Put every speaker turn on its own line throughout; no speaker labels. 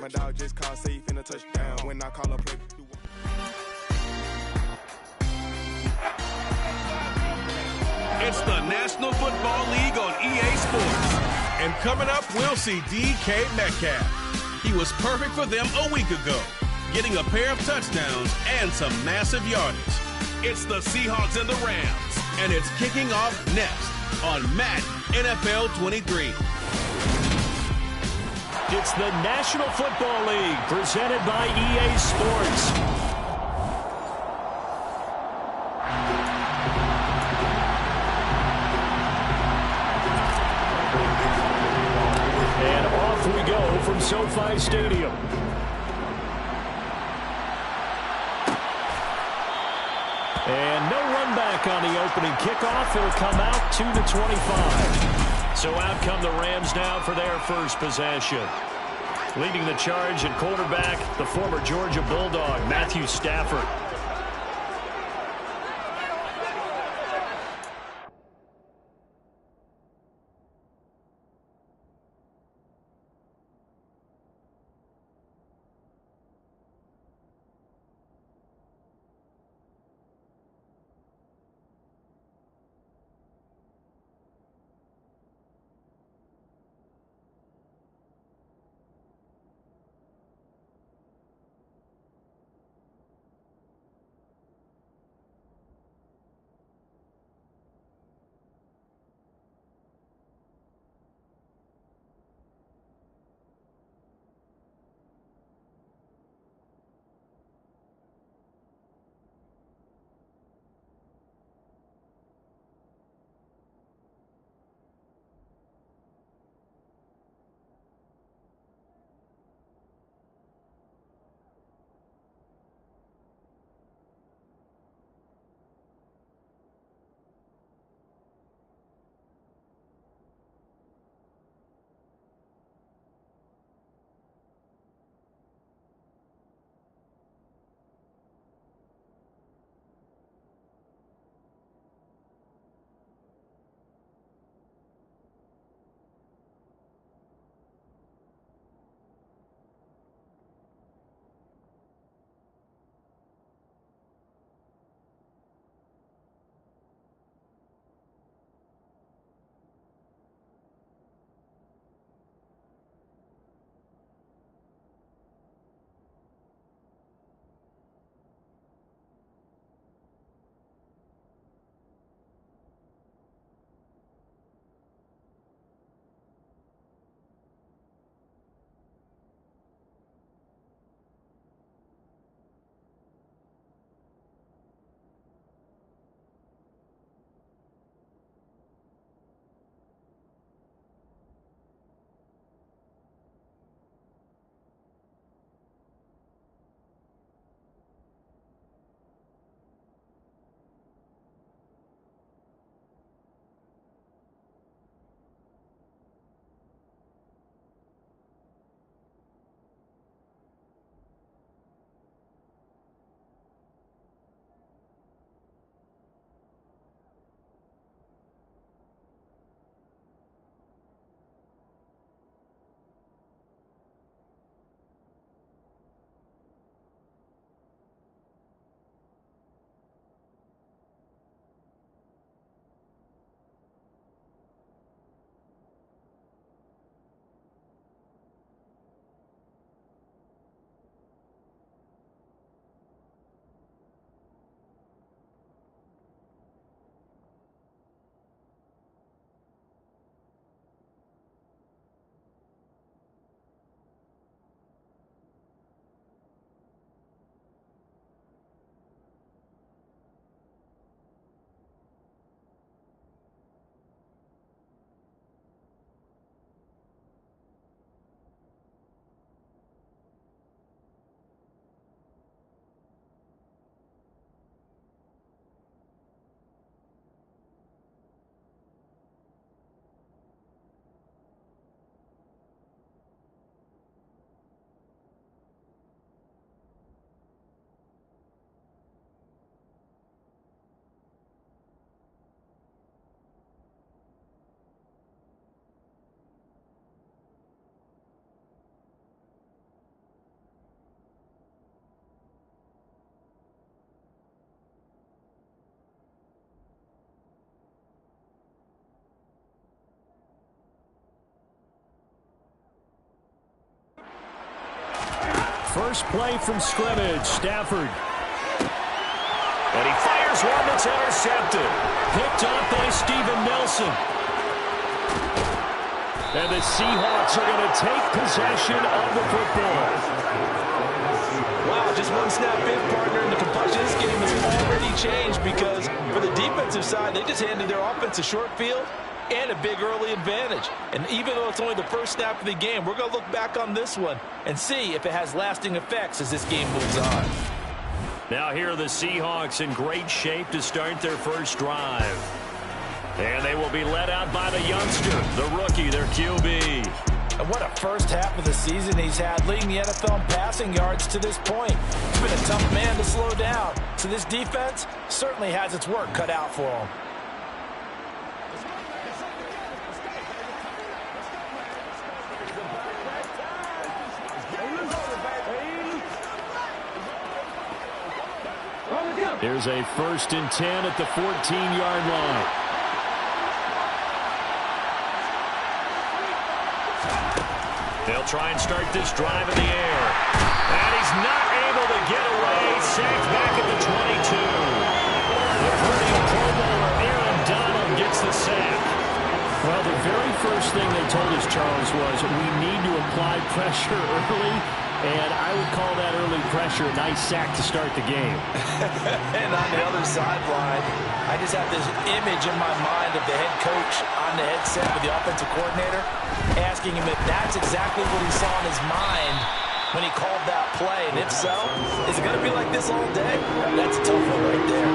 My dog just called safe in a touchdown. When I call a play.
It's the National Football League on EA Sports. And coming up, we'll see DK Metcalf. He was perfect for them a week ago, getting a pair of touchdowns and some massive yardage. It's the Seahawks and the Rams, and it's kicking off next on Madden NFL 23.
It's the National Football League presented by EA Sports. And off we go from SoFi Stadium. And no run back on the opening kickoff. It'll come out to the 25. So out come the Rams now for their first possession. Leading the charge at quarterback, the former Georgia Bulldog, Matthew Stafford. First play from scrimmage, Stafford. And he fires one that's intercepted. Picked up by Steven Nelson. And the Seahawks are going to take possession of the football.
Wow, just one snap in, partner, and the complexion of this game has already changed because for the defensive side, they just handed their offense a short field and a big early advantage. And even though it's only the first snap of the game, we're going to look back on this one and see if it has lasting effects as this game moves on.
Now here are the Seahawks in great shape to start their first drive. And they will be led out by the youngster, the rookie, their QB.
And what a first half of the season he's had, leading the NFL in passing yards to this point. He's been a tough man to slow down. So this defense certainly has its work cut out for him.
Here's a 1st and 10 at the 14-yard line. They'll try and start this drive in the air. And he's not able to get away. Sacked back at the 22. The Purdue Pro Bowler Aaron Donald gets the sack. Well, the very first thing they told us, Charles, was we need to apply pressure early. And I would call that early pressure a nice sack to start the game.
And on the other sideline, I just have this image in my mind of the head coach on the headset with the offensive coordinator asking him if that's exactly what he saw in his mind when he called that play. And if so, is it going to be like this all day? That's a tough one right there.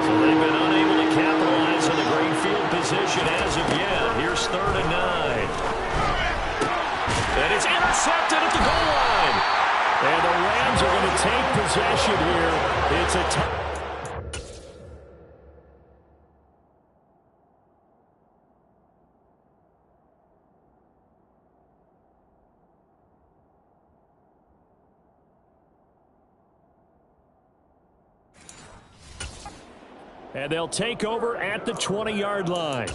So they've been unable to capitalize on the great field position as of yet. Here's 3rd and 9. And it's intercepted at the goal line. And the Rams are going to take possession here. It's a touchdown. And they'll take over at the 20-yard line.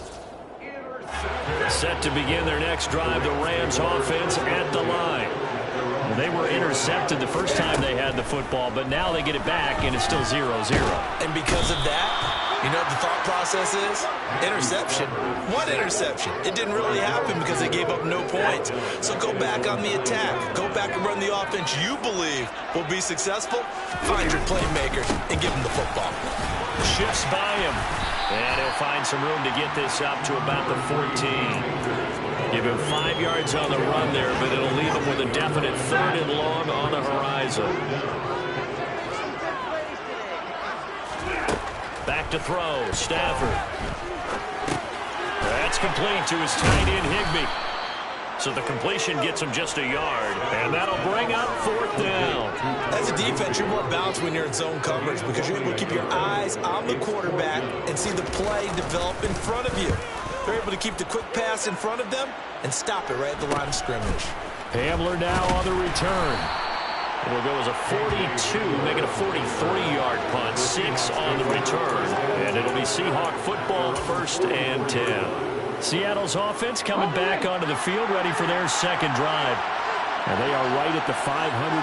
Set to begin their next drive, the Rams offense at the line. Well, they were intercepted the first time they had the football, but now they get it back, and it's still 0-0.
And because of that, you know what the thought process is? Interception. What interception? It didn't really happen because they gave up no points. So go back on the attack. Go back and run the offense you believe will be successful. Find your playmaker and give him the football.
Shifts by him. And he'll find some room to get this up to about the 14. Give him 5 yards on the run there, but it'll leave him with a definite 3rd and long on the horizon. Back to throw, Stafford. That's complete to his tight end, Higbee. So the completion gets him just a yard, and that'll bring up 4th down.
As a defense, you're more balanced when you're in zone coverage because you're able to keep your eyes on the quarterback and see the play develop in front of you. They're able to keep the quick pass in front of them and stop it right at the line of scrimmage.
Hamler now on the return. It'll go as a 42, making a 43-yard punt, 6 on the return. And it'll be Seahawk football, 1st and 10. Seattle's offense coming back onto the field, ready for their second drive. And they are right at the 500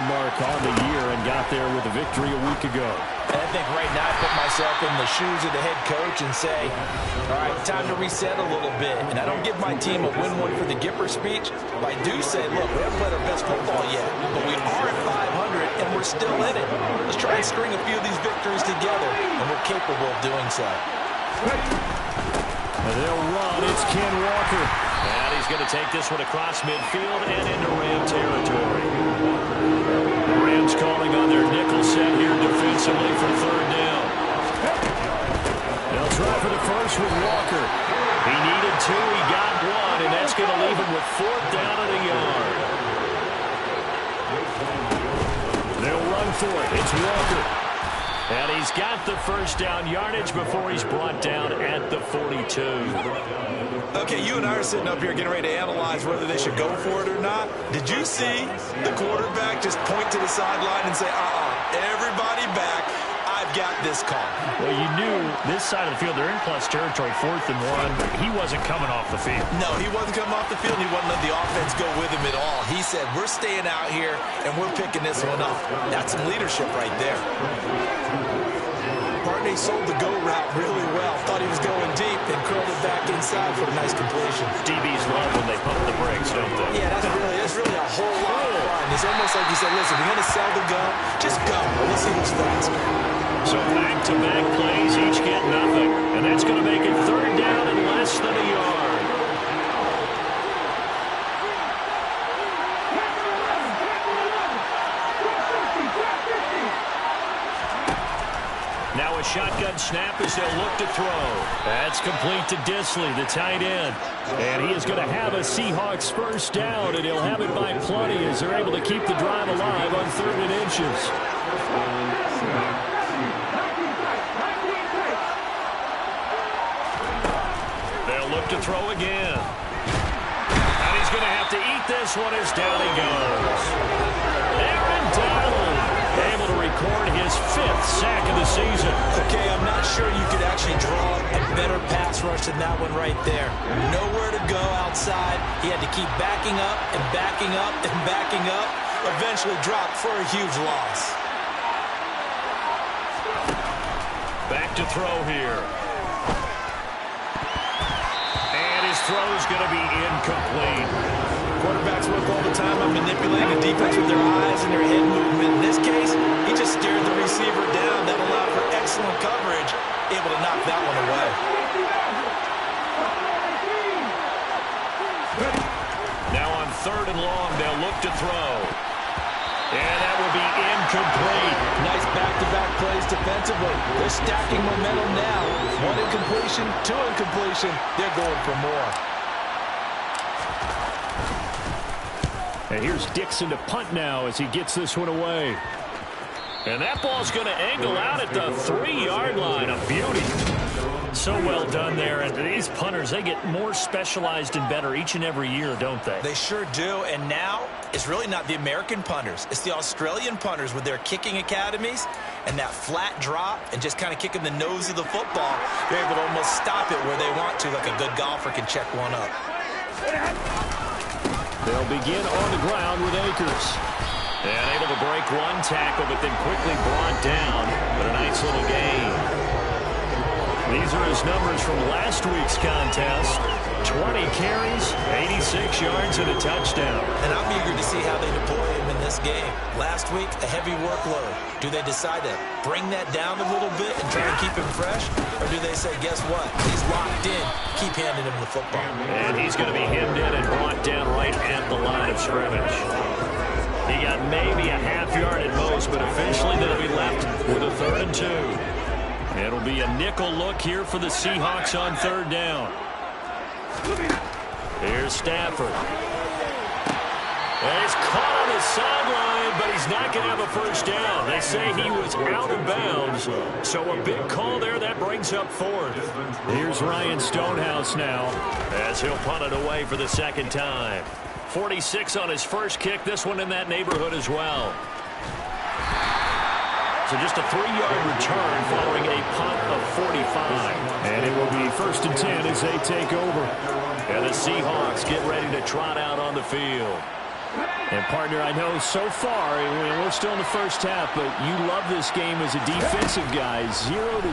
mark on the year and got there with a victory a week ago.
And I think right now I put myself in the shoes of the head coach and say, all right, time to reset a little bit. And I don't give my team a win one for the Gipper speech, but I do say, look, we haven't played our best football yet, but we are at 500 and we're still in it. Let's try and string a few of these victories together, and we're capable of doing so.
And they'll run. It's Ken Walker. And he's going to take this one across midfield and into Ram territory. The Rams calling on their nickel set here defensively for 3rd down. They'll try for the first with Walker. He needed 2. He got 1, and that's going to leave him with 4th down at a yard. They'll run for it. It's Walker. And he's got the 1st down yardage before he's brought down at the 42.
Okay, you and I are sitting up here getting ready to analyze whether they should go for it or not. Did you see the quarterback just point to the sideline and say, everybody back. I I've got this call.
Well, you knew this side of the field, they're in plus territory, 4th and 1. He wasn't coming off the field.
No, he wasn't coming off the field. He wasn't letting the offense go with him at all. He said, we're staying out here, and we're picking this one up. That's some leadership right there. Partney sold the go route really well. Thought he was going deep and curled it back inside for a nice completion.
DBs love when they pump the brakes, don't they?
Yeah, that's really a whole lot of fun. It's almost like he said, listen, we're going to sell the gun. Just go. Let's see who's fast.
So back-to-back plays, each get nothing. And that's going to make it 3rd down and less than a yard. Now a shotgun snap as they'll look to throw. That's complete to Disley, the tight end. And he is going to have a Seahawks first down, and he'll have it by plenty as they're able to keep the drive alive on 3rd and inches. They'll look to throw again. And he's going to have to eat this one as down he goes. Aaron Donald able to record his 5th sack of the season.
Okay, I'm not sure you could actually draw a better pass rush than that one right there. Nowhere to go outside. He had to keep backing up and backing up and backing up. Eventually dropped for a huge loss.
Back to throw here. And his throw is going to be incomplete.
Quarterbacks work all the time on manipulating the defense with their eyes and their head movement. In this case, he just stared the receiver down. That allowed for excellent coverage, able to knock that one away.
Now on 3rd and long, they'll look to throw. And that will be incomplete.
Nice back-to-back plays defensively. They're stacking momentum now. 1 incompletion, 2 incompletion. They're going for more.
And here's Dixon to punt now as he gets this one away. And that ball's going to angle out at the 3-yard line. A beauty. So well done there. And these punters, they get more specialized and better each and every year, don't they?
They sure do. And now it's really not the American punters. It's the Australian punters with their kicking academies and that flat drop and just kind of kicking the nose of the football. They're able to almost stop it where they want to, like a good golfer can check one up.
They'll begin on the ground with Akers. And able to break one tackle, but then quickly brought down. But a nice little gain. These are his numbers from last week's contest. 20 carries, 86 yards, and a touchdown.
And I'm eager to see how they deploy him in this game. Last week, a heavy workload. Do they decide to bring that down a little bit and try to keep him fresh? Or do they say, guess what? He's locked in. Keep handing him the football.
And he's going to be hemmed in and brought down right at the line of scrimmage. He got maybe a half yard at most, but officially they'll be left with a 3rd and 2. It'll be a nickel look here for the Seahawks on 3rd down. Here's Stafford. And he's caught on the sideline, but he's not going to have a first down. They say he was out of bounds. So a big call there. That brings up 4th. Here's Ryan Stonehouse now as he'll punt it away for the 2nd time. 46 on his first kick. This one in that neighborhood as well. So just a 3-yard return following a punt of 45. And it will be 1st and 10 as they take over. And the Seahawks get ready to trot out on the field. And, partner, I know so far, we're still in the first half, but you love this game as a defensive guy. 0-0.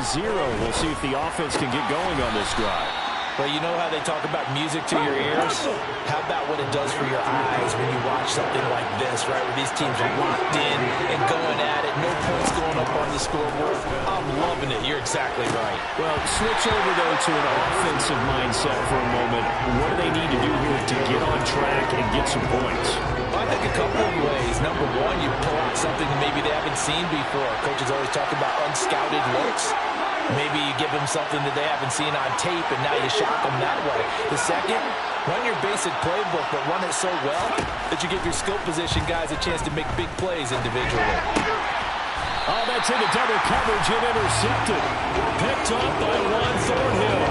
We'll see if the offense can get going on this drive.
Well, you know how they talk about music to your ears? How about what it does for your eyes when you watch something like this, right? Where these teams are locked in and going at it. No points going up on the scoreboard. I'm loving it. You're exactly right.
Well, switch over, though, to an offensive mindset for a moment. What do they need to do here to get on track and get some points?
I think a couple of ways. Number one, you pull out something that maybe they haven't seen before. Coaches always talk about unscouted looks. Maybe you give them something that they haven't seen on tape, and now you shock them that way. The second, run your basic playbook, but run it so well that you give your skill position guys a chance to make big plays individually.
Oh, that's into double coverage and intercepted. Picked up by Juan Thornhill.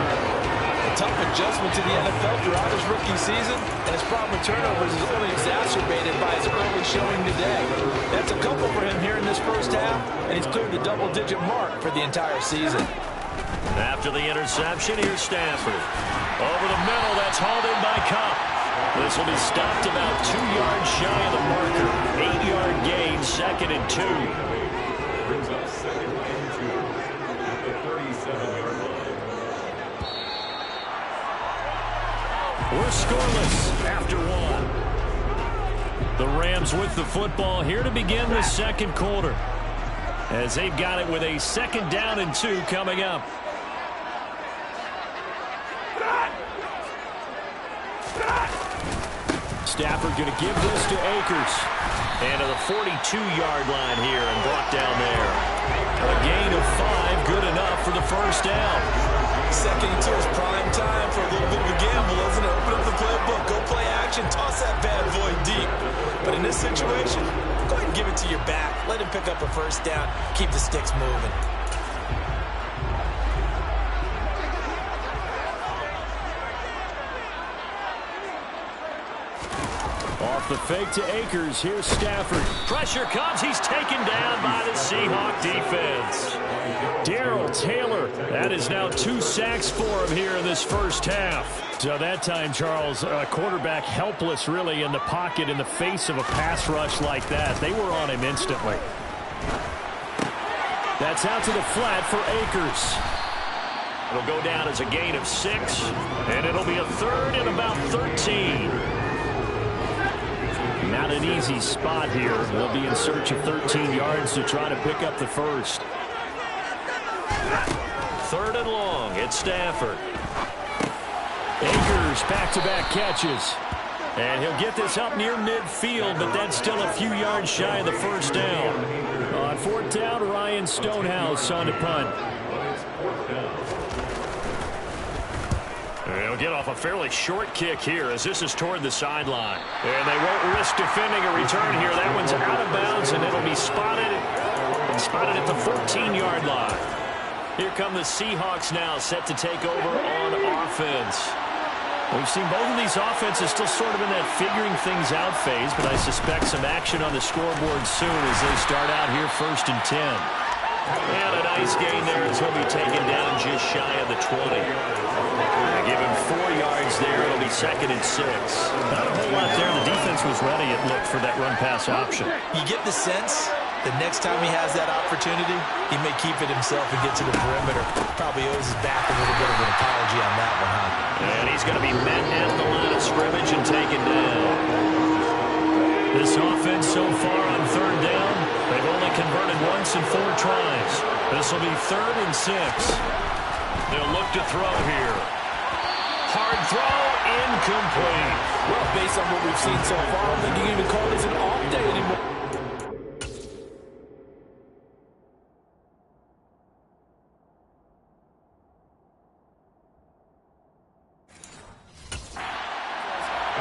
A tough adjustment to the NFL throughout his rookie season, and his problem with turnovers is only exacerbated by his early showing today. That's a couple for him here in this first half, and he's cleared the double-digit mark for the entire season.
After the interception, here's Stafford. Over the middle, that's hauled in by Cup. This will be stopped about 2 yards shy of the marker. 8-yard gain, 2nd and 2.
Brings up 2nd and 2 at the 37-yard line.
We're scoreless after 1. The Rams with the football here to begin the second quarter, as they've got it with a 2nd down and 2 coming up. Stafford going to give this to Akers. And to the 42-yard line here and brought down there. A gain of 5, good enough for the first down.
2nd and 2 is prime time for a little bit of a gamble, isn't it? Open up the playbook, go play action, toss that bad boy deep. But in this situation, go ahead and give it to your back. Let him pick up a first down. Keep the sticks moving.
Off the fake to Akers. Here's Stafford. Pressure comes. He's taken down by the Seahawks defense. Darrell Taylor. That is now 2 sacks for him here in this first half. So that time, Charles, a quarterback helpless really in the pocket in the face of a pass rush like that. They were on him instantly. That's out to the flat for Akers. It'll go down as a gain of 6, and it'll be a 3rd and about 13. Not an easy spot here. They'll be in search of 13 yards to try to pick up the first. 3rd and long. It's Stafford. Akers back-to-back catches. And he'll get this up near midfield, but that's still a few yards shy of the first down. On 4th down, Ryan Stonehouse on the punt. They'll get off a fairly short kick here as this is toward the sideline. And they won't risk defending a return here. That one's out of bounds, and it'll be spotted at the 14-yard line. Here come the Seahawks now, set to take over on offense. We've seen both of these offenses still sort of in that figuring things out phase, but I suspect some action on the scoreboard soon as they start out here 1st and 10. And a nice gain there as he'll be taken down just shy of the 20. Give him 4 yards there. It'll be 2nd and 6. Not a whole lot there. The defense was ready, it looked, for that run-pass option.
You get the sense that next time he has that opportunity, he may keep it himself and get to the perimeter. Probably owes his back a little bit of an apology on that one, huh?
And he's going to be met at the line of scrimmage and taken down. This offense so far on 3rd down, they've only converted once in 4 tries. This will be 3rd and 6. They'll look to throw here. Hard throw, incomplete.
Well, based on what we've seen so far, I don't think you can even call this an off day anymore.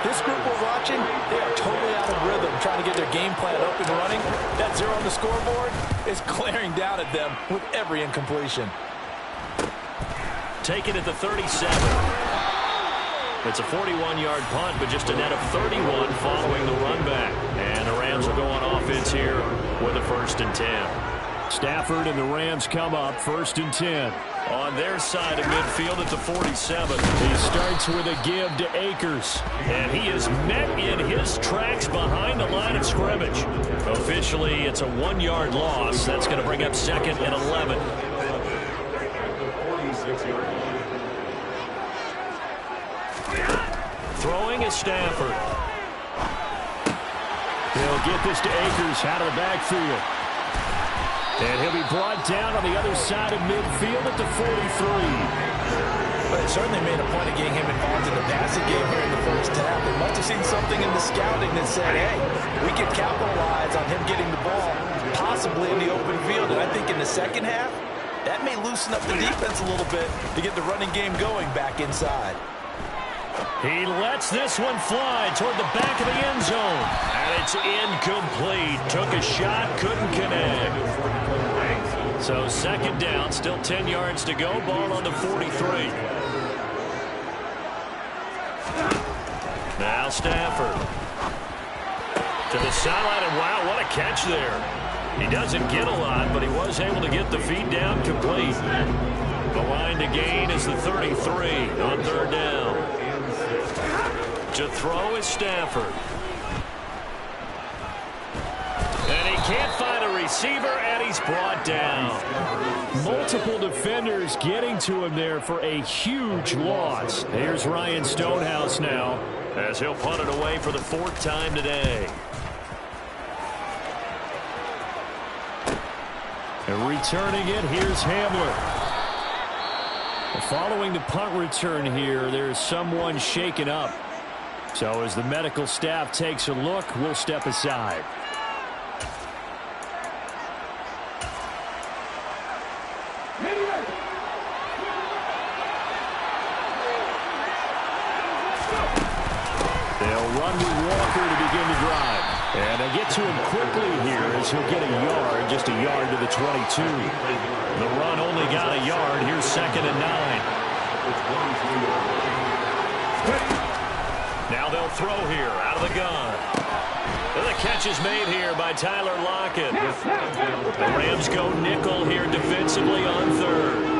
This group we're watching, they are totally out of rhythm, trying to get their game plan up and running. That 0 on the scoreboard is glaring down at them with every incompletion.
Taken at the 37. It's a 41-yard punt, but just a net of 31 following the run back. And the Rams will go on offense here with a 1st and 10. Stafford and the Rams come up 1st and 10. On their side of midfield at the 47. He starts with a give to Akers. And he is met in his tracks behind the line of scrimmage. Officially, it's a 1-yard loss. That's going to bring up 2nd and 11. Throwing is Stafford. He'll get this to Akers out of the backfield. And he'll be brought down on the other side of midfield at the 43.
But it certainly made a point of getting him involved in the passing game here in the first half. They must have seen something in the scouting that said, hey, we can capitalize on him getting the ball, possibly in the open field. And I think in the second half, that may loosen up the defense a little bit to get the running game going back inside.
He lets this one fly toward the back of the end zone. And it's incomplete. Took a shot, couldn't connect. So 2nd down, still 10 yards to go. Ball on the 43. Now Stafford. To the sideline, and wow, what a catch there. He doesn't get a lot, but he was able to get the feed down complete. The line to gain is the 33 on third down. To throw is Stafford. And he can't find a receiver, and he's brought down.
Multiple defenders getting to him there for a huge loss.
Here's Ryan Stonehouse now, as he'll punt it away for the 4th time today.
And returning it, here's Hamler. Following the punt return here, there's someone shaken up. So as the medical staff takes a look, we'll step aside. They'll run with Walker to begin the drive. And they get to him quickly here as he'll get a yard, just a yard to the 22. The run only got a yard. Here's 2nd and 9.
Now they'll throw here out of the gun. And the catch is made here by Tyler Lockett. The Rams go nickel here defensively on 3rd.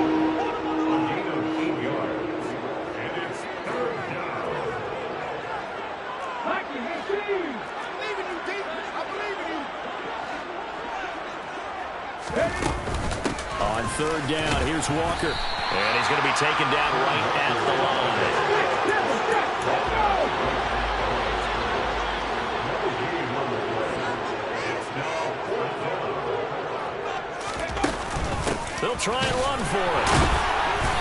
On 3rd down, here's Walker.
And he's going to be taken down right at the line. They'll try and run for it.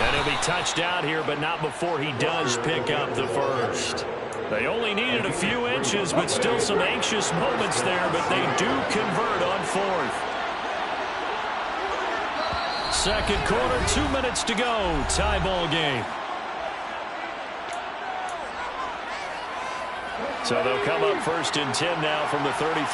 And he'll be touched out here, but not before he does pick up the 1st. They only needed a few inches, but still some anxious moments there, but they do convert on 4th.
2nd quarter, 2 minutes to go. Tie ball game.
So they'll come up 1st and 10 now from the 33.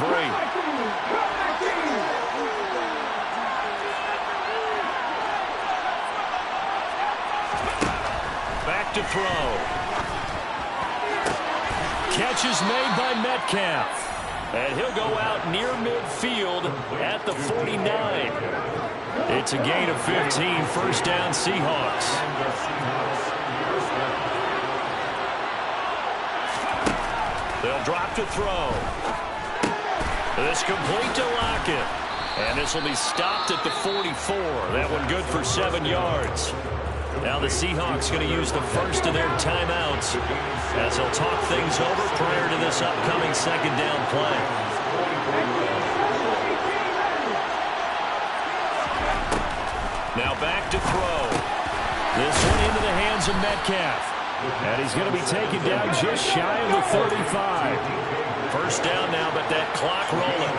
Back to throw.
Catch is made by Metcalf.
And he'll go out near midfield at the 49.
It's a gain of 15, 1st down Seahawks.
They'll drop to throw. This complete to Lockett. And this will be stopped at the 44. That one good for 7 yards. Now the Seahawks going to use the 1st of their timeouts as they'll talk things over prior to this upcoming 2nd down play. Now back to throw.
This one into the hands of Metcalf. And he's going to be taken down just shy of the 35.
1st down now, but that clock rolling.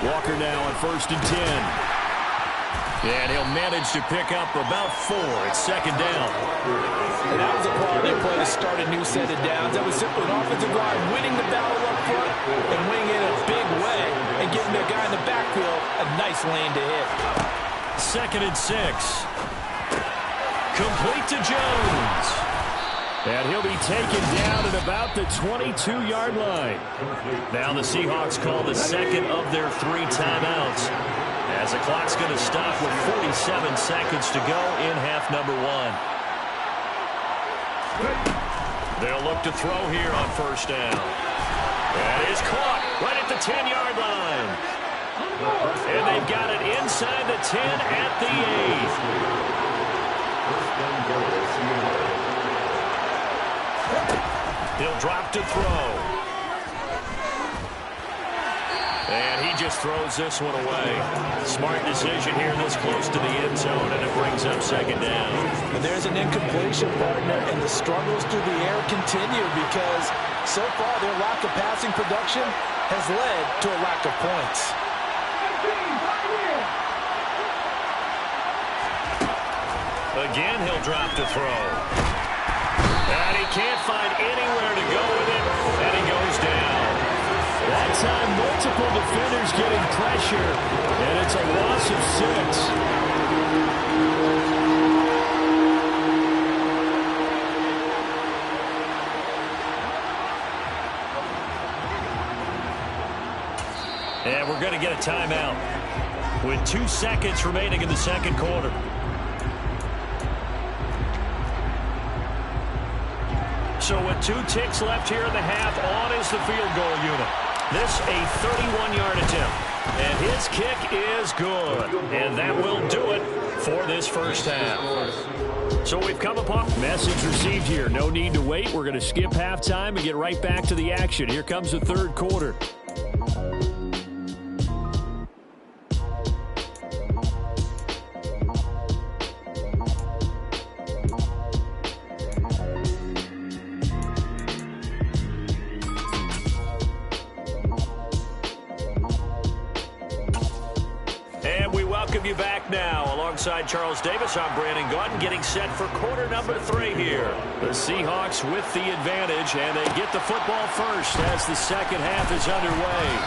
Walker now on 1st and 10. And he'll manage to pick up about 4. It's 2nd down.
And that was a quality play to start a new set of downs. That was simply an offensive line winning the battle up front and winning it in a big way and giving their guy in the backfield a nice lane to hit.
2nd and 6. Complete to Jones. And he'll be taken down at about the 22-yard line.
Now the Seahawks call the 2nd of their 3 timeouts, as the clock's going to stop with 47 seconds to go in half number 1. They'll look to throw here on 1st down. That is caught right at the 10-yard line. And they've got it inside the 10 at the 8. He'll drop to throw. And he just throws this one away. Smart decision here this close to the end zone, and it brings up 2nd down.
And there's an incompletion, partner, and the struggles through the air continue because so far their lack of passing production has led to a lack of points.
Again, he'll drop to throw. And he can't find anywhere to go with it, and he goes down.
That time, multiple defenders getting pressure, and it's a loss of 6.
to get a timeout with 2 seconds remaining in the second quarter. So with 2 ticks left here in the half, on is the field goal unit. This a 31-yard attempt. And his kick is good. And that will do it for this first half. So we've come upon message received here. No need to wait. We're going to skip halftime and get right back to the action. Here comes the third quarter. You back now alongside Charles Davis. I'm Brandon Gaudin getting set for quarter number 3 here. The Seahawks with the advantage, and they get the football first as the second half is underway.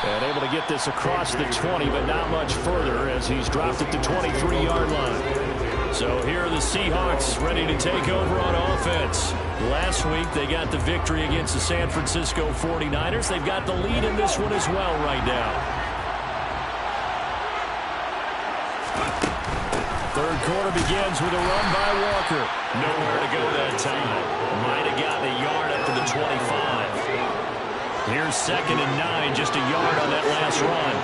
And able to get this across the 20, but not much further as he's dropped at the 23-yard line. So here are the Seahawks ready to take over on offense. Last week they got the victory against the San Francisco 49ers. They've got the lead in this one as well right now. Third quarter begins with a run by Walker. Nowhere to go that time. Might have gotten a yard up to the 25. Here's 2nd and 9, just a yard on that last run.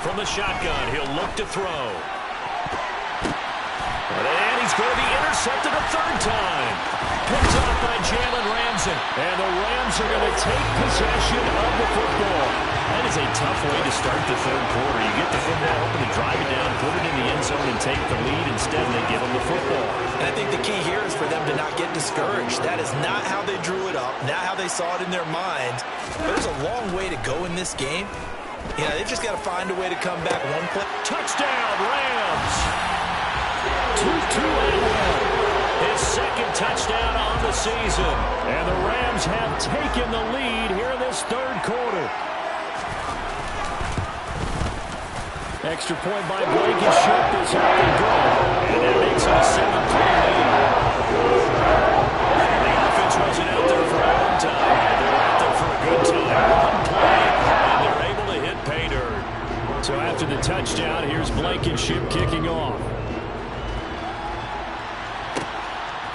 From the shotgun, he'll look to throw. And he's going to be intercepted a third time. Picked off by Jalen Ramsey. And the Rams are going to take possession of the football. That is a tough way to start the third quarter. You get the football open and drive it down, put it in the end zone, and take the lead. Instead, they give them the football.
And I think the key here is for them to not get discouraged. That is not how they drew it up, not how they saw it in their minds. But there's a long way to go in this game. You know, they've just got to find a way to come back one play.
Touchdown, Rams! 2-2-1. His second touchdown on the season. And the Rams have taken the lead here in this third quarter. Extra point by Blankenship is up and good. And that makes it a 7-3 lead. The offense wasn't out there for a long time. They're out there for a good time. One play, and they're able to hit pay dirt. So after the touchdown, here's Blankenship kicking off.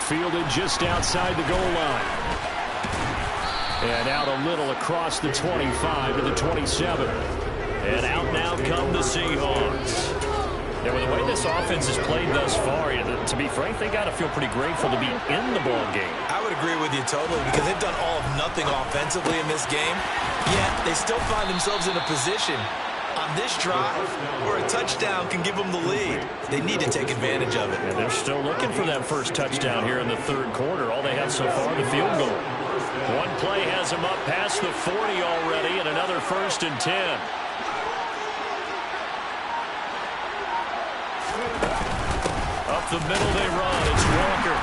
Fielded just outside the goal line. And out a little across the 25 to the 27. And out now come the Seahawks. Yeah, with the way this offense has played thus far, to be frank, they got to feel pretty grateful to be in the ball game.
I would agree with you totally because they've done all of nothing offensively in this game. Yet they still find themselves in a position on this drive where a touchdown can give them the lead. They need to take advantage of it.
And they're still looking for that first touchdown here in the third quarter. All they have so far, the field goal. One play has them up past the 40 already, and another 1st and 10. Up the middle they run. It's Walker.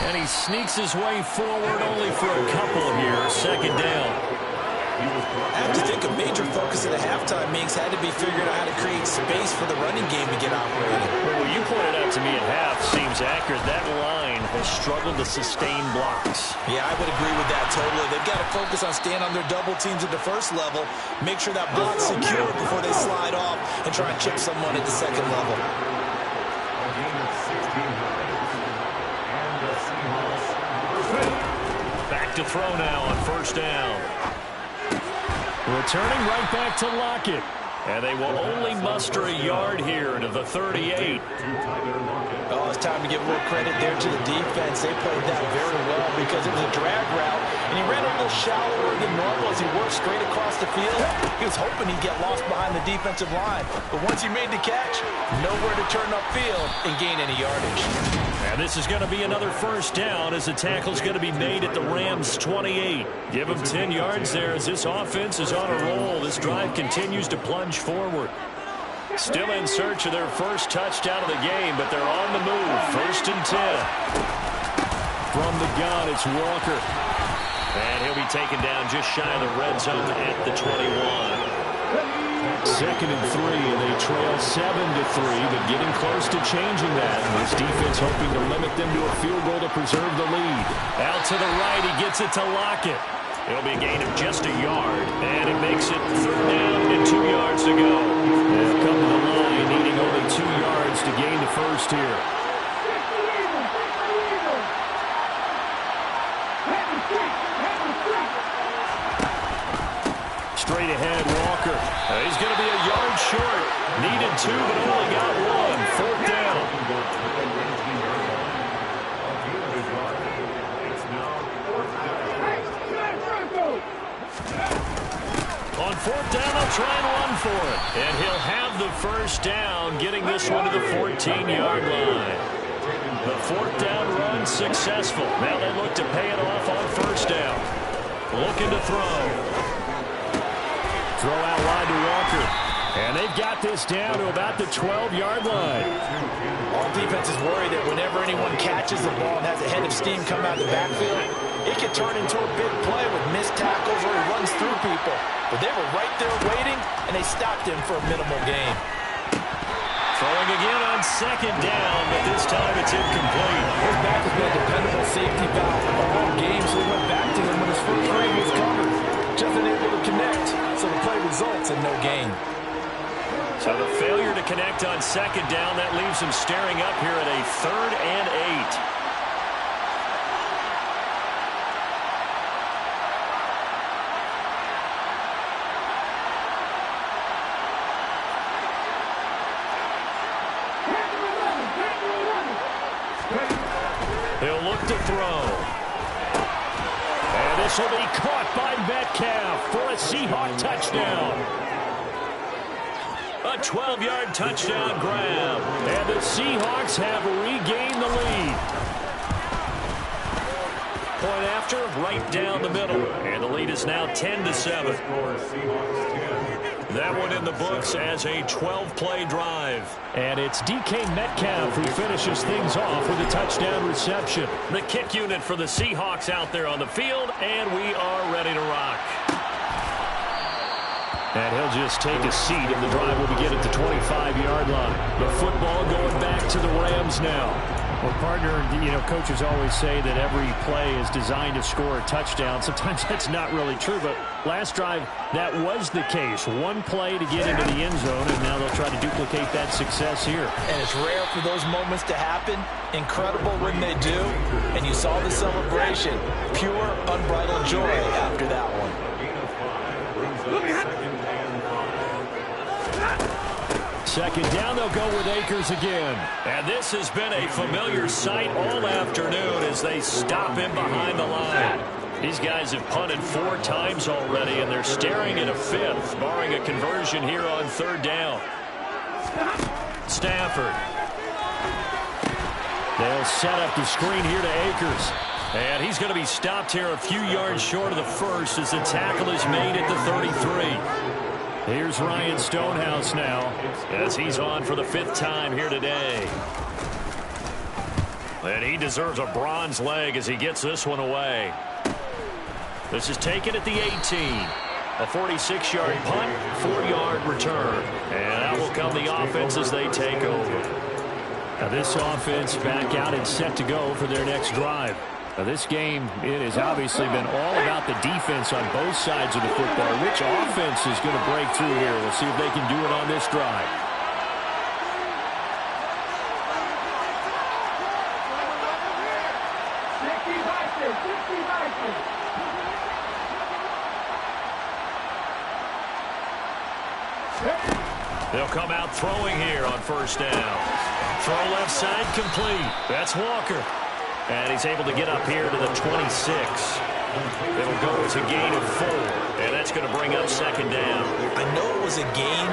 And he sneaks his way forward only for a couple here. 2nd down.
I have to think a major focus of the halftime meetings had to be figuring out how to create space for the running game to get operating.
Well, what you pointed out to me at half seems accurate. That line has struggled to sustain blocks.
Yeah, I would agree with that totally. They've got to focus on staying on their double teams at the first level, make sure that block's secure before they slide off and try and chip someone at the second level.
Back to throw now on 1st down. Returning right back to Lockett. And they will only muster a yard here to the 38.
Oh, it's time to give a little credit there to the defense. They played that very well because it was a drag route, and he ran a little shallower than normal as he worked straight across the field. He was hoping he'd get lost behind the defensive line, but once he made the catch, nowhere to turn upfield and gain any yardage.
And this is going to be another 1st down as the tackle's going to be made at the Rams' 28. Give them 10 yards there as this offense is on a roll. This drive continues to plunge forward. Still in search of their first touchdown of the game, but they're on the move. 1st and 10. From the gun, it's Walker. And he'll be taken down just shy of the red zone at the 21. 2nd and 3, and they trail 7-3, but getting close to changing that. And this defense hoping to limit them to a field goal to preserve the lead. Out to the right, he gets it to Lockett. It'll be a gain of just a yard, and it makes it 3rd down and 2 yards to go. They'll come to the line, needing only 2 yards to gain the first here. Straight ahead, Walker. He's going to be a yard short. Needed 2, but only got 1. 4th down. On 4th down, they'll try and run for it. And he'll have the first down, getting this one to the 14-yard line. The 4th down run successful. Now they look to pay it off on 1st down. Looking to throw. Throw out wide to Walker. And they've got this down to about the 12-yard line.
All defense is worried that whenever anyone catches the ball and has a head of steam come out of the backfield, it can turn into a big play with missed tackles or he runs through people. But they were right there waiting, and they stopped him for a minimal gain.
Throwing again on 2nd down, but this time it's incomplete.
His back has been a dependable safety valve all game, so he went back to him when his first read was covered. Just unable to connect, so the play results in no gain.
So the failure to connect on 2nd down, that leaves him staring up here at a 3rd and 8. He'll look to throw. And this will be caught by Metcalf for a Seahawk touchdown. A 12-yard touchdown grab. And the Seahawks have regained the lead. Point after, right down the middle. And the lead is now 10-7. That one in the books as a 12-play drive. And it's DK Metcalf who finishes things off with a touchdown reception. The kick unit for the Seahawks out there on the field, and we are ready to rock. And he'll just take a seat, and the drive will begin at the 25-yard line. The football going back to the Rams now. Well, partner, coaches always say that every play is designed to score a touchdown. Sometimes that's not really true, but last drive, that was the case. One play to get into the end zone, and now they'll try to duplicate that success here.
And it's rare for those moments to happen. Incredible when they do. And you saw the celebration. Pure, unbridled joy after that one.
Second down, they'll go with Akers again. And this has been a familiar sight all afternoon as they stop him behind the line. These guys have punted 4 times already, and they're staring at a 5th, barring a conversion here on 3rd down. Stafford. They'll set up the screen here to Akers. And he's going to be stopped here a few yards short of the first as the tackle is made at the 33. Here's Ryan Stonehouse now as he's on for the 5th time here today. And he deserves a bronze leg as he gets this one away. This is taken at the 18. A 46-yard punt, 4-yard return. And out will come the offense as they take over. Now this offense back out and set to go for their next drive. Now this game, it has obviously been all about the defense on both sides of the football. Which offense is going to break through here? We'll see if they can do it on this drive. They'll come out throwing here on 1st down. Throw left side complete. That's Walker. And he's able to get up here to the 26. It'll go as a gain of 4. And that's going to bring up 2nd down.
I know it was a gain,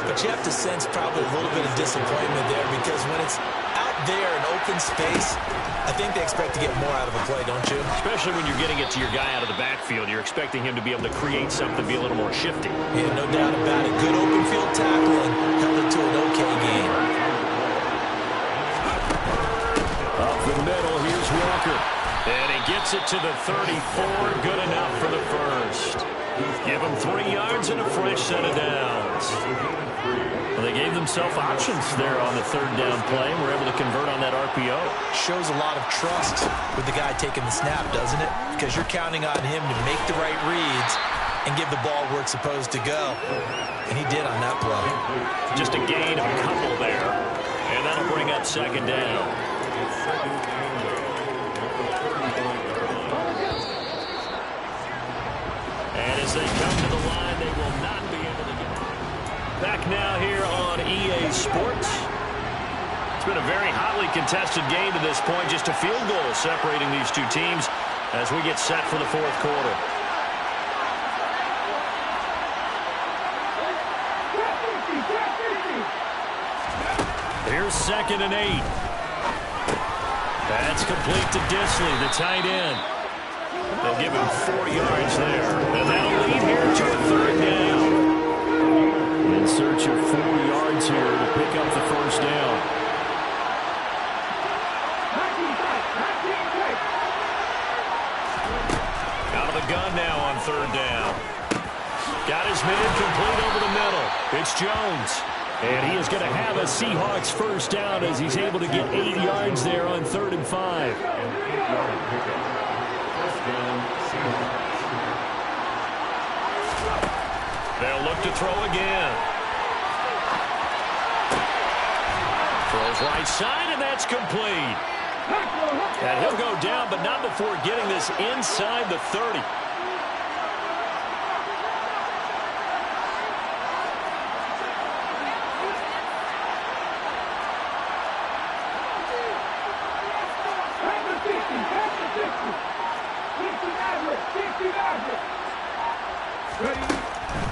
but you have to sense probably a little bit of disappointment there because when it's out there in open space, I think they expect to get more out of a play, don't you?
Especially when you're getting it to your guy out of the backfield. You're expecting him to be able to create something, be a little more shifty.
Yeah, no doubt about it. Good open field tackling held it to an okay game.
Up the middle, here's Walker. And he gets it to the 34, good enough for the first. Give them 3 yards and a fresh set of downs. Well, they gave themselves options there on the 3rd down play and were able to convert on that RPO.
Shows a lot of trust with the guy taking the snap, doesn't it? Because you're counting on him to make the right reads and give the ball where it's supposed to go. And he did on that play.
Just a gain of a couple there. And that'll bring up 2nd down. And as they come to the line, they will not be able to get it. Back now here on EA Sports. It's been a very hotly contested game to this point. Just a field goal separating these two teams as we get set for the 4th quarter. Here's 2nd and 8. That's complete to Disley, the tight end. They'll give him 4 yards there. And that'll lead here to a 3rd down. In search of 4 yards here to pick up the 1st down. Out of the gun now on 3rd down. Got his man complete over the middle. It's Jones. And he is going to have a Seahawks 1st down as he's able to get 8 yards there on 3rd and 5. They'll look to throw again. Throws right side, and that's complete. And he'll go down, but not before getting this inside the 30.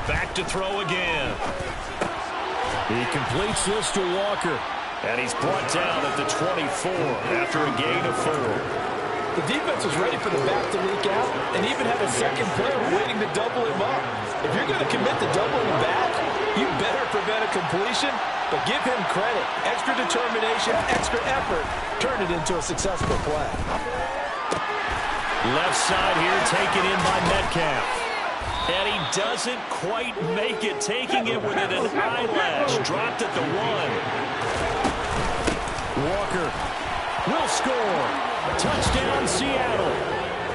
Back to throw again. He completes this to Walker. And he's brought down at the 24 after a gain of 4.
The defense was ready for the back to leak out and even had a second player waiting to double him up. If you're going to commit to doubling back, you better prevent a completion, but give him credit. Extra determination, extra effort. Turn it into a successful play.
Left side here taken in by Metcalf. And he doesn't quite make it, taking it within an eyelash. Dropped at the 1. Walker will score. Touchdown, Seattle.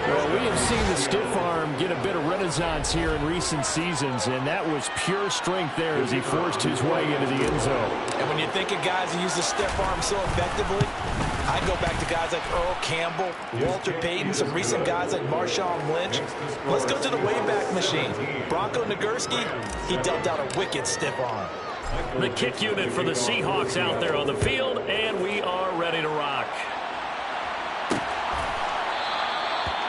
Well, we have seen the stiff arm get a bit of renaissance here in recent seasons, and that was pure strength there as he forced his way into the end zone.
And when you think of guys who use the stiff arm so effectively, I go back to guys like Earl Campbell, Walter Payton, some recent guys like Marshawn Lynch. Let's go to the Wayback Machine. Bronco Nagurski, he dealt out a wicked stiff arm.
The kick unit for the Seahawks out there on the field, and we are ready to rock.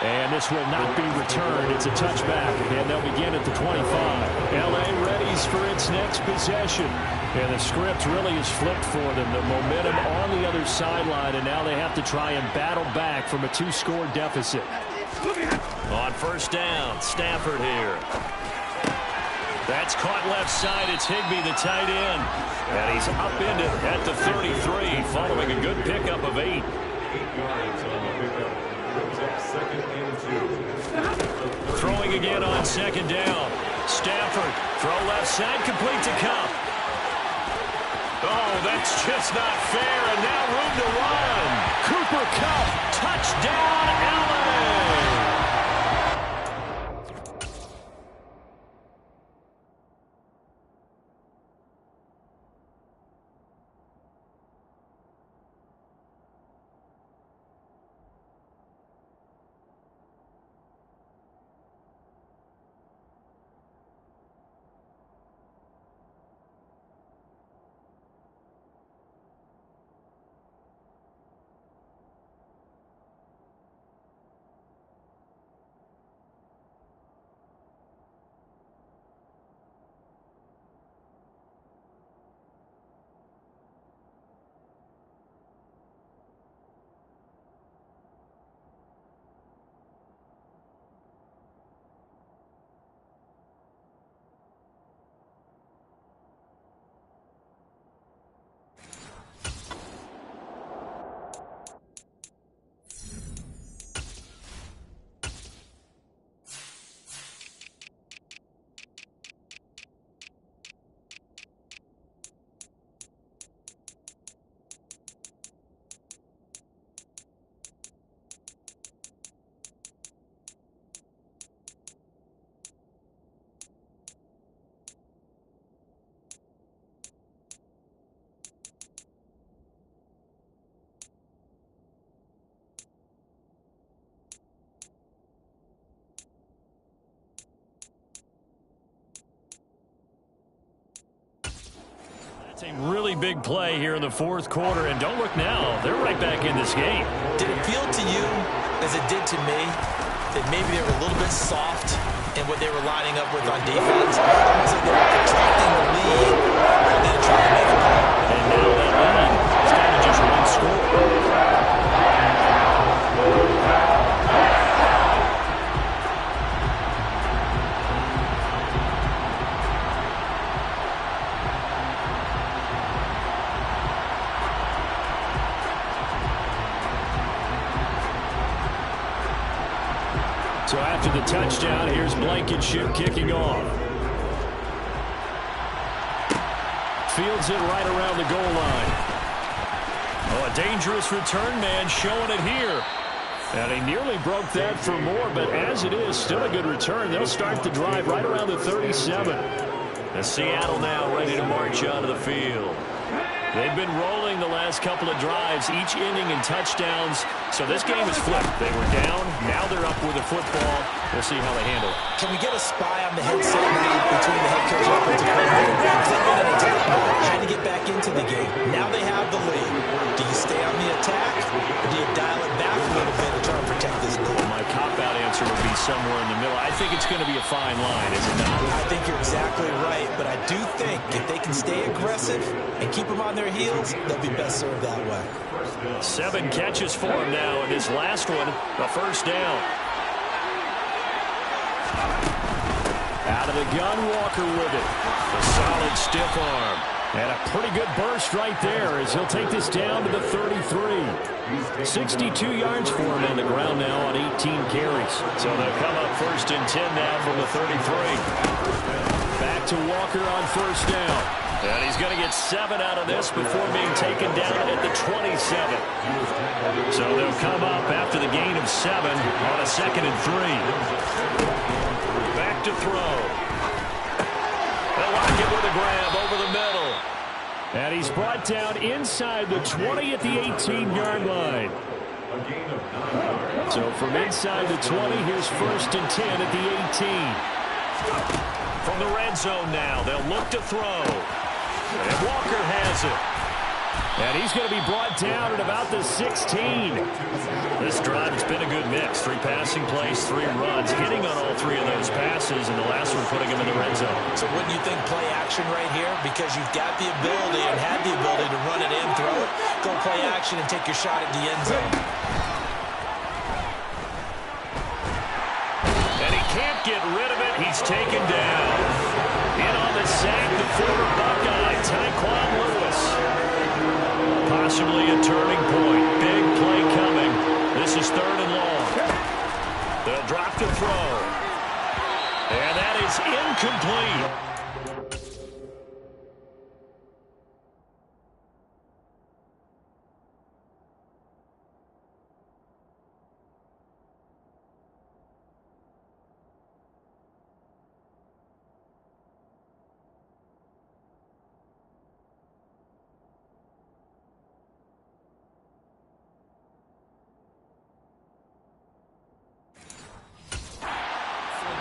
And this will not be returned. It's a touchback, and they'll begin at the 25. L.A. readies for its next possession. And the script really is flipped for them. The momentum on the other sideline, and now they have to try and battle back from a 2-score deficit. On 1st down, Stafford here. That's caught left side. It's Higbee, the tight end. And he's upended at the 33, following a good pickup of 8.
8 yards on the pickup. Brings up 2nd and 2.
Throwing again on 2nd down. Stafford, throw left side, complete to Kupp. Oh, that's just not fair, and now room to run. Cooper Kupp, touchdown, LA! really big play here in the fourth quarter, and don't look now. They're right back in this game.
Did it feel to you, as it did to me, that maybe they were a little bit soft in what they were lining up with on defense? Almost like they were protecting the lead and then trying to make a play.
And now that lead is down to just one score. So after the touchdown, here's Blankenship kicking off. Fields it right around the goal line. Oh, a dangerous return man showing it here. And he nearly broke that for more, but as it is, still a good return. They'll start the drive right around the 37. And Seattle now ready to march onto the field. They've been rolling the last couple of drives, each inning in touchdowns. So this game is flipped. They were down. Now they're up with the football. We'll see how they handle it.
Can we get a spy on the headset now between the head coach and offensive coordinator? Because they've been in a tight mode, trying to get back into the game. Now they have the lead. Do you stay on the attack, or do you dial it back a little bit and try to protect this goal?
My cop-out answer would be somewhere in the middle. I think it's going to be a fine line, is it not?
I think you're exactly right, but I do think if they can stay aggressive and keep them on their heels, they'll be best served that way.
7 catches for him now, and his last one, a first down. Out of the gun, Walker with it. A solid stiff arm. And a pretty good burst right there as he'll take this down to the 33. 62 yards for him on the ground now on 18 carries. So they'll come up first and 10 now from the 33. Back to Walker on first down. And he's going to get 7 out of this before being taken down at the 27. So they'll come up after the gain of 7 on a 2nd and 3. Back to throw. They'll lock it with a grab over the middle. And he's brought down inside the 20 at the 18-yard line. So from inside the 20, here's first and 10 at the 18. From the red zone now, they'll look to throw. And Walker has it. And he's going to be brought down at about the 16. This drive has been a good mix. 3 passing plays, 3 runs, hitting on all 3 of those passes, and the last one putting him in the red zone.
So wouldn't you think play action right here? Because you've got the ability and had the ability to run it in, throw it, go play action, and take your shot at the end zone.
And he can't get rid of it. He's taken down. In on the sack, the former Buckeye, Tyquan Lewis. Possibly a turning point. Big play coming. This is 3rd and long. They'll drop the throw. And that is incomplete.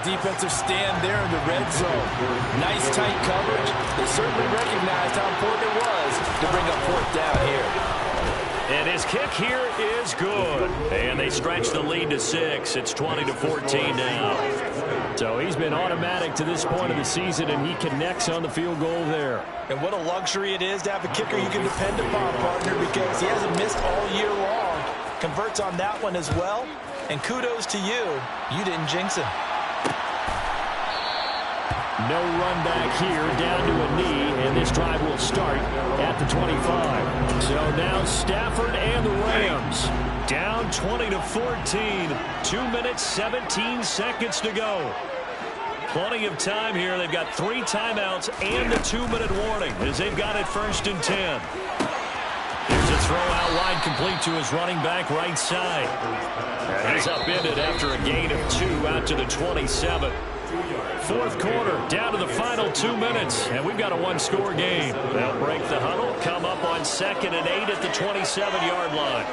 Defensive stand there in the red zone. Nice tight coverage. They certainly recognized how important it was to bring up 4th down here.
And his kick here is good. And they stretch the lead to 6. It's 20-14 now. So he's been automatic to this point of the season, and he connects on the field goal there.
And what a luxury it is to have a kicker you can depend upon, partner, because he hasn't missed all year long. Converts on that one as well. And kudos to you. You didn't jinx him.
No run back here, down to a knee, and this drive will start at the 25. So now Stafford and the Rams down 20-14. 2 minutes, 17 seconds to go. Plenty of time here. They've got 3 timeouts and a 2-minute warning as they've got it first and 10. Here's a throw out wide, complete to his running back right side. And he's upended after a gain of 2 out to the 27. 4th quarter, down to the final 2 minutes, and we've got a 1-score game. They'll break the huddle, come up on 2nd and 8 at the 27-yard line.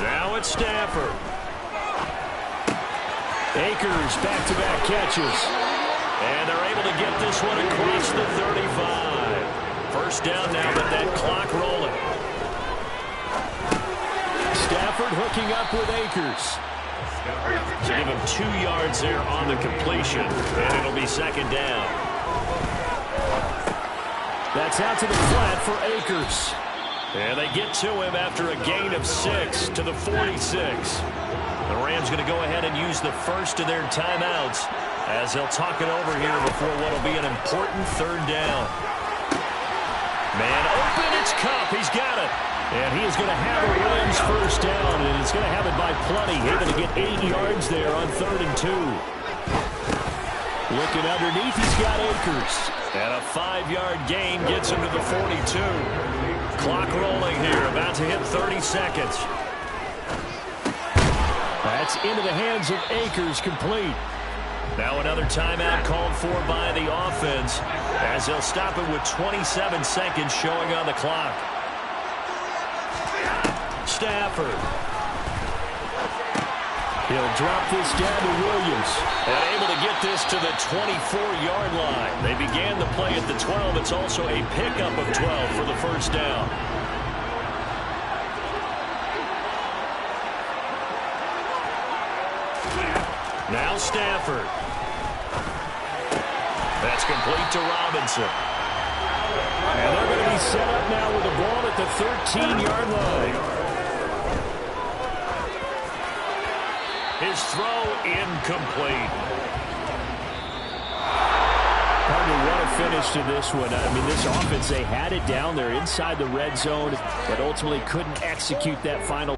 Now it's Stafford. Akers back-to-back catches. And they're able to get this one across the 35. First down now with that clock rolling. Stafford hooking up with Akers. So give him 2 yards there on the completion, and it'll be second down.
That's out to the flat for Akers.
And they get to him after a gain of 6 to the 46. The Rams going to go ahead and use the first of their timeouts as they'll talk it over here before what will be an important third down. Man open, it's Kupp. He's got it. And he is going to have a Rams first down, and he's going to have it by plenty. Able to get 8 yards there on 3rd and 2. Looking underneath, he's got Akers. And a 5-yard gain gets him to the 42. Clock rolling here, about to hit 30 seconds.
That's into the hands of Akers, complete.
Now another timeout called for by the offense as they'll stop it with 27 seconds showing on the clock. Stafford.
He'll drop this down to Williams.
And able to get this to the 24-yard line. They began the play at the 12. It's also a pickup of 12 for the first down. Now Stafford. That's complete to Robinson.
And they're going to be set up now with the ball at the 13-yard line.
His throw incomplete.
Partner, what a finish to this one. I mean, this offense, they had it down there inside the red zone, but ultimately couldn't execute that final.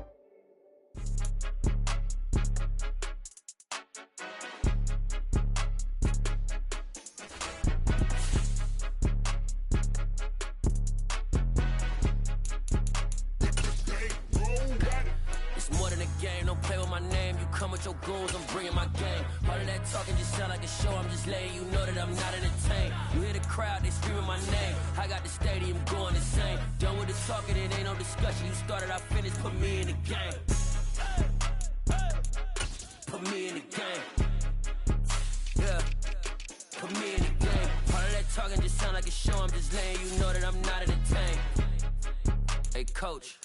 Coach,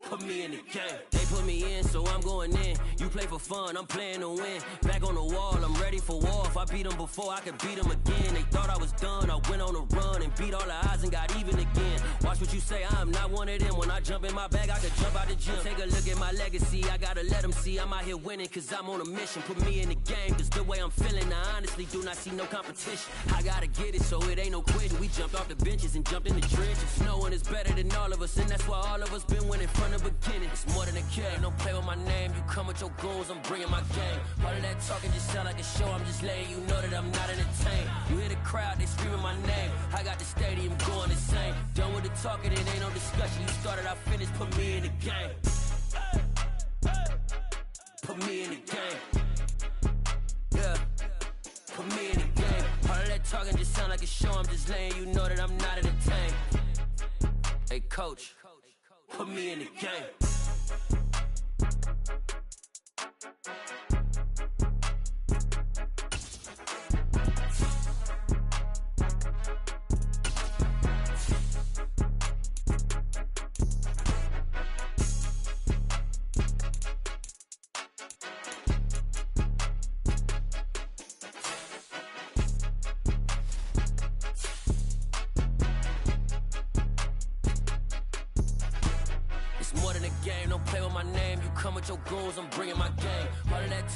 put me in the game. They put me in, so I'm going in. You play for fun, I'm playing to win. Back on the wall, I'm ready for war. If I beat them before, I could beat them again. They thought I was done, I went on a run and beat all the odds and got even again. Watch what you say, I'm not one of them. When I jump in my bag, I could jump out the gym. Take a look at my legacy, I gotta let them see I'm out here winning, cause I'm on a mission. Put me in the game, cause the way I'm feeling, I honestly do not see no competition. I gotta get it, so it ain't no quitting. We jumped off the benches and jumped in the trenches. No one is better than all of us, and that's why all of us been winning from the beginning. It's more than a game, don't play with my name. You come with your goons, I'm bringing my game. All of that talking just sound like a show, I'm just letting you know that I'm not entertained. You hear the crowd, they screaming my name. I got the stadium going insane. Done with the talking, it ain't no discussion. You started, I finished, put me in the game. Put me in the game. Yeah, put me in the game. All of that talking just sound like a show, I'm just letting you know that I'm not entertained. Hey coach, put me in the game. More than a game, don't play with my name. You come with your goons, I'm bringing my game. All of that